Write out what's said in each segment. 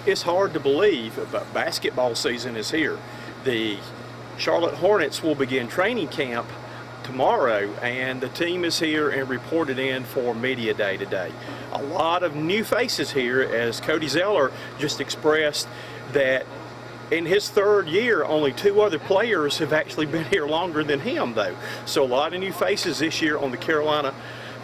It's hard to believe, but basketball season is here. The Charlotte Hornets will begin training camp tomorrow, and the team is here and reported in for media day today. A lot of new faces here, as Cody Zeller just expressed that in his third year, only 2 other players have actually been here longer than him, though. So a lot of new faces this year on the Carolina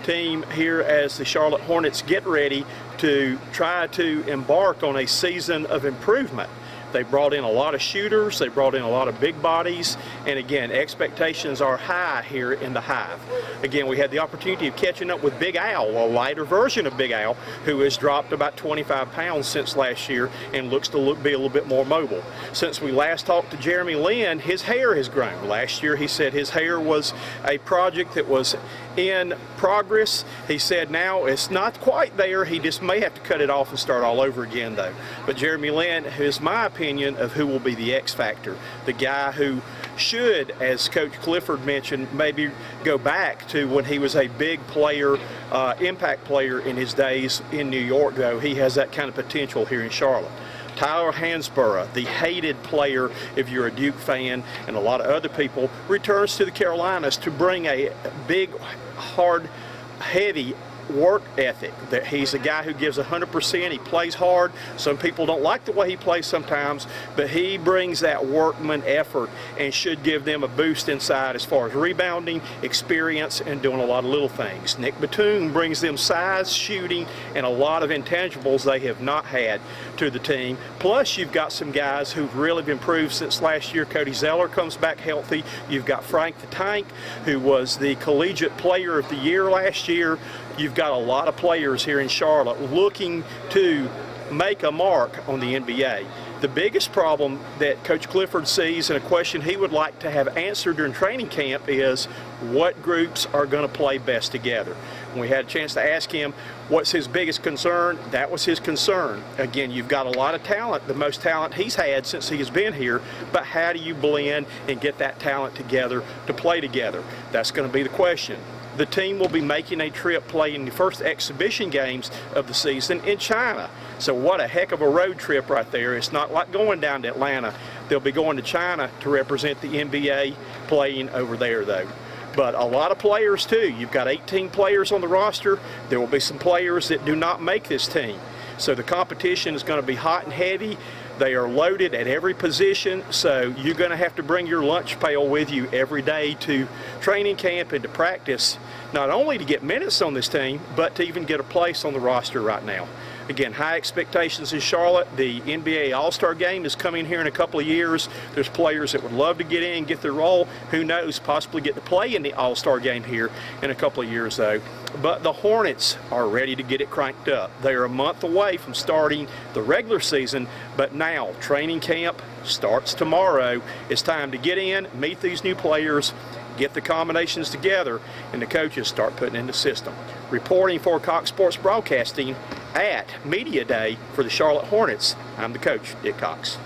team here as the Charlotte Hornets get ready to try to embark on a season of improvement. They brought in a lot of shooters, they brought in a lot of big bodies, and again, expectations are high here in the Hive. Again, we had the opportunity of catching up with Big Al, a lighter version of Big Al, who has dropped about 25 pounds since last year and looks to be a little bit more mobile. Since we last talked to Jeremy Lin, his hair has grown. Last year he said his hair was a project that was in progress. He said now it's not quite there. He just may have to cut it off and start all over again, though. But Jeremy Lin is my opinion of who will be the X factor, the guy who should, as Coach Clifford mentioned, maybe go back to when he was a big player, impact player in his days in New York, though. He has that kind of potential here in Charlotte. Tyler Hansborough, the hated player if you're a Duke fan and a lot of other people, returns to the Carolinas to bring a big, hard, heavy work ethic. That he's a guy who gives 100%. He plays hard. Some people don't like the way he plays sometimes, but he brings that workman effort and should give them a boost inside as far as rebounding, experience, and doing a lot of little things. Nick Batum brings them size, shooting, and a lot of intangibles they have not had to the team. Plus, you've got some guys who've really improved since last year. Cody Zeller comes back healthy. You've got Frank the Tank, who was the Collegiate Player of the Year last year. You've got a lot of players here in Charlotte looking to make a mark on the NBA. The biggest problem that Coach Clifford sees, and a question he would like to have answered during training camp, is what groups are going to play best together. When we had a chance to ask him what's his biggest concern, that was his concern. Again, you've got a lot of talent, the most talent he's had since he has been here, but how do you blend and get that talent together to play together? That's going to be the question. The team will be making a trip playing the first exhibition games of the season in China. So what a heck of a road trip right there. It's not like going down to Atlanta. They'll be going to China to represent the NBA playing over there, though. But a lot of players, too. You've got 18 players on the roster. There will be some players that do not make this team. So the competition is going to be hot and heavy. They are loaded at every position, so you're going to have to bring your lunch pail with you every day to training camp and to practice, not only to get minutes on this team, but to even get a place on the roster right now. Again, high expectations in Charlotte. The NBA All-Star Game is coming here in a couple of years. There's players that would love to get in and get their role. Who knows, possibly get to play in the All-Star Game here in a couple of years, though. But the Hornets are ready to get it cranked up. They are a month away from starting the regular season, but now training camp starts tomorrow. It's time to get in, meet these new players, get the combinations together, and the coaches start putting in the system. Reporting for Cox Sports Broadcasting at Media Day for the Charlotte Hornets, I'm the coach, Dick Cox.